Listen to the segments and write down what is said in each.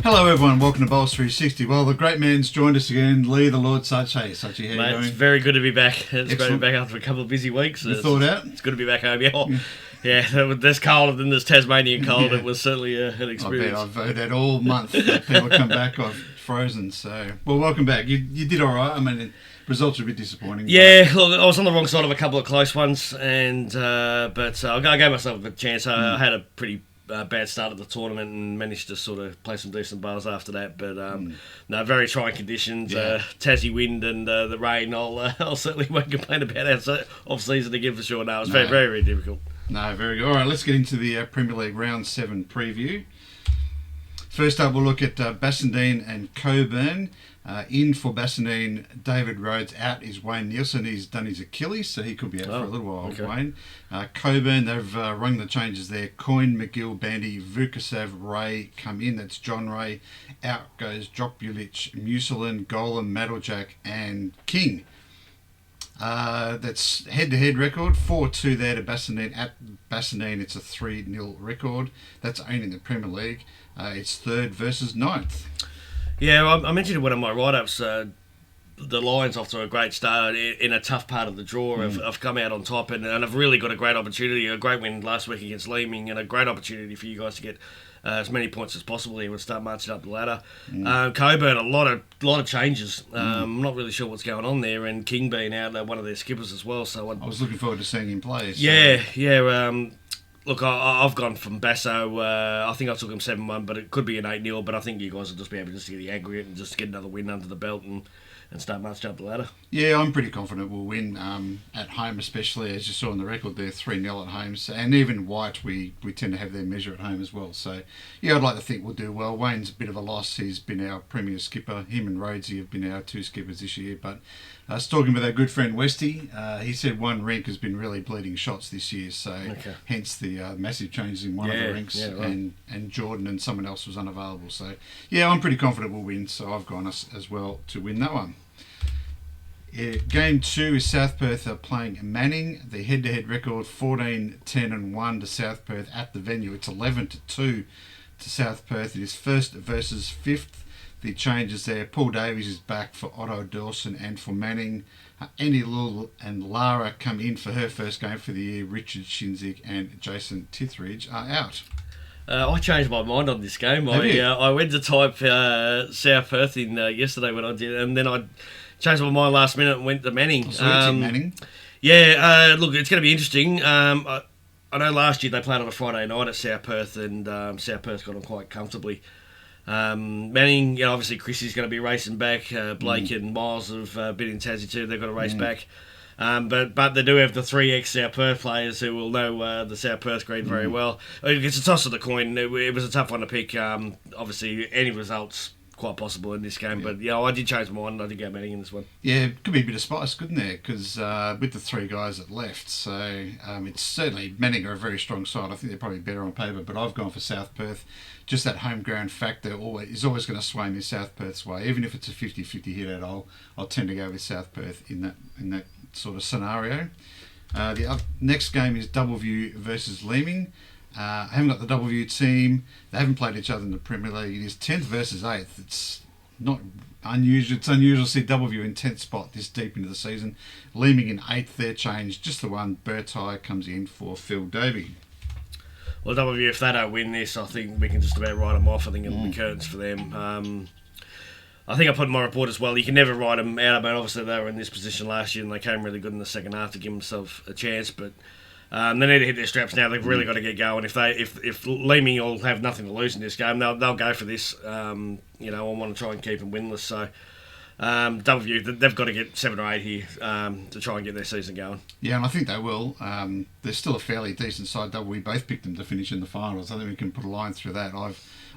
Hello everyone, welcome to Bowls 360. Well, the great man's joined us again, Lee the Lord Sachi. Hey, Sachi, how you Mate, doing? it's very good to be back. It's Excellent. great to be back after a couple of busy weeks. You thawed out? It's good to be back home, yeah. There's colder than this Tasmanian cold. Yeah. It was certainly an experience. I bet I've voted all month that people come back, I've frozen, so... Well, welcome back. You did alright. I mean, results are a bit disappointing. Yeah, look, I was on the wrong side of a couple of close ones, but I gave myself a chance. I had a pretty bad start at the tournament and managed to sort of play some decent bars after that. But no, very trying conditions. Yeah. Tassie wind and the rain. I'll certainly won't complain about our off season again for sure. No, it was very, very, very difficult. No, very good. All right, let's get into the Premier League Round 7 preview. First up, we'll look at Bassendean and Coburn. In for Bassendean, David Rhodes. Out is Wayne Nielsen. He's done his Achilles, so he could be out for a little while, okay. Wayne. Coburn, they've rung the changes there. Coyne, McGill, Bandy, Vukasav, Ray come in. That's John Ray. Out goes Dropjulic, Muselin, Golem, Maddlejack, and King. That's head-to-head record, 4-2 there to Bassendean. At Bassendean, it's a 3-0 record. That's only in the Premier League. It's third versus ninth. Yeah, I mentioned in one of my write-ups, the Lions off to a great start in a tough part of the draw. Have come out on top and have really got a great opportunity, a great win last week against Leeming, and a great opportunity for you guys to get as many points as possible here and start marching up the ladder. Coburn, a lot of changes. I'm not really sure what's going on there, and King being out, one of their skippers as well. So I was looking forward to seeing him play. So. Yeah. Look, I've gone from Basso. I think I took him 7-1, but it could be an 8-0. But I think you guys will just be able just to get the aggregate and just get another win under the belt and start marching up the ladder. Yeah, I'm pretty confident we'll win at home, especially as you saw on the record there, 3-0 at home. So, and even White, we tend to have their measure at home as well. So, yeah, I'd like to think we'll do well. Wayne's a bit of a loss. He's been our premier skipper. Him and Rhodesy have been our two skippers this year. But I was talking with our good friend Westy. He said one rink has been really bleeding shots this year. So, hence the massive changes in one of the rinks. Yeah, right. And Jordan and someone else was unavailable. So, yeah, I'm pretty confident we'll win. So, I've gone us as well to win that one. Game 2 is South Perth playing Manning. The head-to-head record 14-10-1 to South Perth at the venue. It's 11-2 to South Perth. It is first versus fifth. The changes there. Paul Davies is back for Otto Dawson and for Manning. Andy Lull and Lara come in for her first game for the year. Richard Shinzik and Jason Tithridge are out. I changed my mind on this game. I went to type South Perth in yesterday when I did, and then I changed my mind last minute and went to Manning. Manning. Yeah, look, it's going to be interesting. I know last year they played on a Friday night at South Perth, and South Perth got on quite comfortably. Manning, obviously Chrissy's going to be racing back. Blake and Miles have been in Tassie too. They've got to race back. But they do have the 3 ex-South Perth players who will know the South Perth green very well. It's a toss of the coin. It was a tough one to pick. Obviously, any results quite possible in this game. But, I did change my mind. I did go Manning in this one. Yeah, it could be a bit of spice, couldn't there? Because with the 3 guys that left, so it's certainly Manning are a very strong side. I think they're probably better on paper, but I've gone for South Perth. Just that home ground factor is always going to sway me South Perth's way. Even if it's a 50-50 hit out, I'll tend to go with South Perth in that sort of scenario. The next game is Doubleview versus Leeming. I haven't got the Doubleview team. They haven't played each other in the Premier League. It is 10th versus 8th. It's not unusual. It's unusual to see Doubleview in 10th spot this deep into the season. Leeming in 8th, they're changed. Just the one. Bertai comes in for Phil Davey. Well, Doubleview, if they don't win this, I think we can just about write them off. I think it'll be curtains for them. I think I put in my report as well, you can never write them out. I mean, obviously they were in this position last year and they came really good in the second half to give themselves a chance, but they need to hit their straps now. They've really got to get going. If Leeming will have nothing to lose in this game, they'll go for this. I want to try and keep them winless. So Doubleview, they've got to get 7 or 8 here to try and get their season going. Yeah, and I think they will. They're still a fairly decent side. We both picked them to finish in the finals. I think we can put a line through that.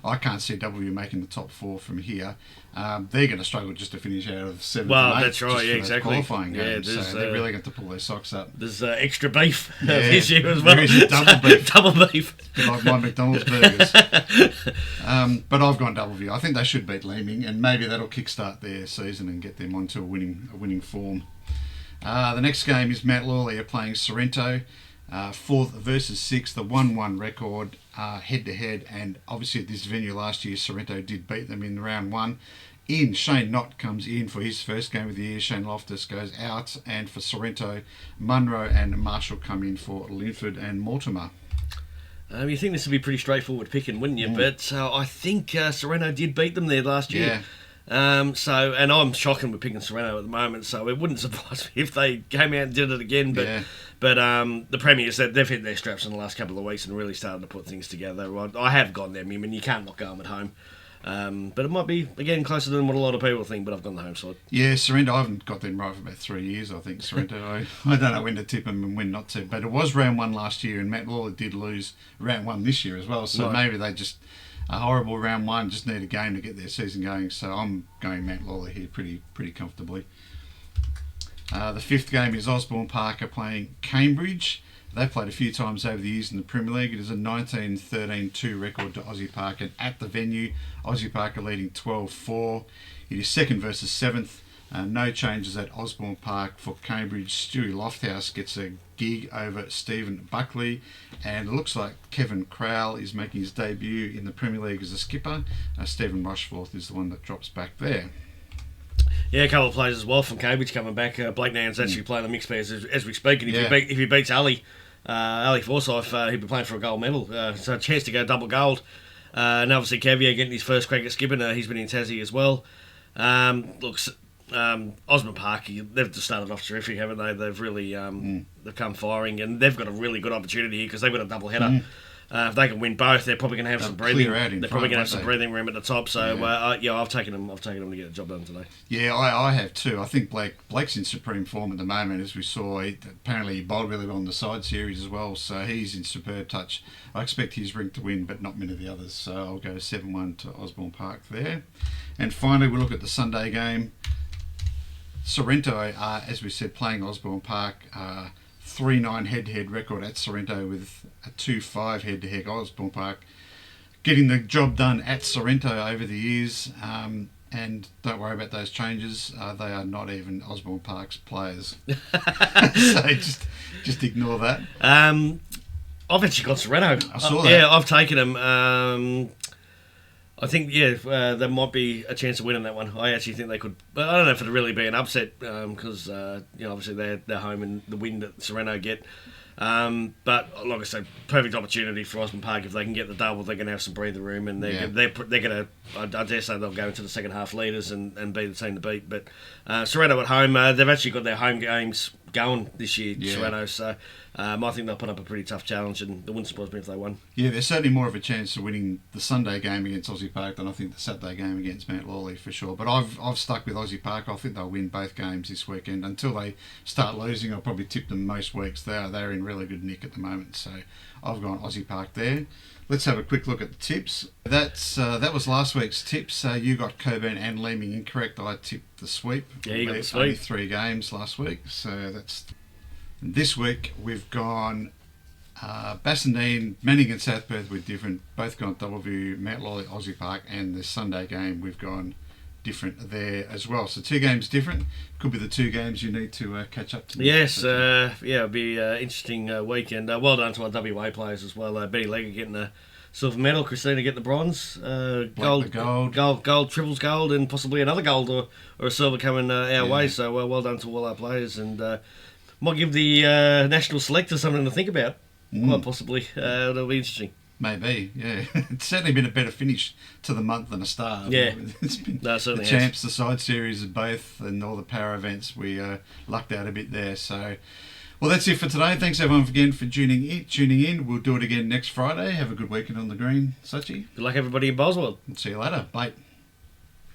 I can't see W making the top 4 from here. They're going to struggle just to finish out of 7th and 8th. Well, that's right, yeah, exactly. Qualifying games, so they're really going to pull their socks up. There's extra beef this year as well. There is double beef. Double beef. Like my McDonald's burgers. But I've gone Doubleview. I think they should beat Leeming, and maybe that'll kickstart their season and get them onto a winning form. The next game is Mount Lawley are playing Sorrento. 4th versus 6th, the 1-1 record head-to-head, and obviously at this venue last year, Sorrento did beat them in round 1. Shane Knott comes in for his first game of the year. Shane Loftus goes out, and for Sorrento, Munro and Marshall come in for Linford and Mortimer. You think this would be pretty straightforward picking, wouldn't you? But I think Sorrento did beat them there last year. Yeah. And I'm shocking with picking Sorrento at the moment, so it wouldn't surprise me if they came out and did it again. But the Premiers, they've hit their straps in the last couple of weeks and really started to put things together. I have gone them. I mean, you can't not go them at home. But it might be, again, closer than what a lot of people think, but I've gone the home side. Yeah, Sorrento, I haven't got them right for about 3 years, I think, Sorrento. I don't know when to tip them and when not to. But it was round 1 last year, and Matt Lawler did lose round 1 this year as well. So maybe they just, a horrible round 1, just need a game to get their season going. So I'm going Matt Lawler here pretty comfortably. The 5th game is Osborne Parker playing Cambridge. They've played a few times over the years in the Premier League. It is a 19-13-2 record to Aussie Park, and at the venue, Aussie Parker leading 12-4. It is 2nd versus 7th. No changes at Osborne Park for Cambridge. Stewie Lofthouse gets a gig over Stephen Buckley, and it looks like Kevin Crowell is making his debut in the Premier League as a skipper. Stephen Rushforth is the one that drops back there. Yeah, a couple of players as well from Cambridge coming back. Blake Nan's actually playing the mixed pairs as we speak, and if he beats Ali Forsyth, he'll be playing for a gold medal. So a chance to go double gold. And obviously Cavier getting his first crack at skipping. He's been in Tassie as well. Osborne Park, they've just started off terrific, haven't they? They've really they've come firing, and they've got a really good opportunity here because they've got a double header. If they can win both, they're probably going to have some breathing. They're probably going to have some breathing room at the top. So I've taken them. I've taken them to get the job done today. Yeah, I have too. I think Blake's in supreme form at the moment, as we saw. Apparently, he bowled really well in the side series as well, so he's in superb touch. I expect his ring to win, but not many of the others. So I'll go 7-1 to Osborne Park there. And finally, we'll look at the Sunday game. Sorrento are, as we said, playing Osborne Park. 3-9 head-to-head record at Sorrento with a 2-5 head-to-head Osborne Park. Getting the job done at Sorrento over the years, and don't worry about those changes. They are not even Osborne Park's players. So just ignore that. I've actually got Sorrento. I saw that. Yeah, I've taken them. I think, there might be a chance of winning that one. I actually think they could, but I don't know if it'd really be an upset because, obviously they're home and the win that Sorrento get. But like I said, perfect opportunity for Osborne Park. If they can get the double, they're going to have some breather room, and they're going to. I dare say they'll go into the second half leaders and be the team to beat. But Sorrento at home, they've actually got their home games going this year, Sorrento. So I think they'll put up a pretty tough challenge, and it wouldn't surprise me if they won. Yeah, there's certainly more of a chance of winning the Sunday game against Aussie Park than I think the Saturday game against Mount Lawley for sure. But I've stuck with Aussie Park. I think they'll win both games this weekend. Until they start losing, I'll probably tip them most weeks. They're in really good nick at the moment. So I've gone Aussie Park there. Let's have a quick look at the tips. That was last week's tips. You got Coburn and Leeming incorrect. I tipped the sweep. Yeah, you got the sweep. Only 3 games last week. So that's... This week we've gone Bassendean, Manning and South Perth were different. Both gone double view, Mount Lawley, Aussie Park, and the Sunday game we've gone different there as well. So 2 games different. Could be the 2 games you need to catch up to. Yes, it'll be an interesting weekend. Well done to our WA players as well. Betty Legger getting the silver medal, Christina getting the bronze, gold, triples gold, and possibly another gold or a silver coming our way. So well done to all our players, and might give the national selector something to think about. Quite possibly. It'll be interesting. Maybe, yeah. It's certainly been a better finish to the month than a start. Yeah. It's been the champs, the side series of both, and all the power events. We lucked out a bit there. So, well, that's it for today. Thanks everyone again for tuning in. We'll do it again next Friday. Have a good weekend on the green, Sachi. Good luck everybody in Boswell. See you later. Bye.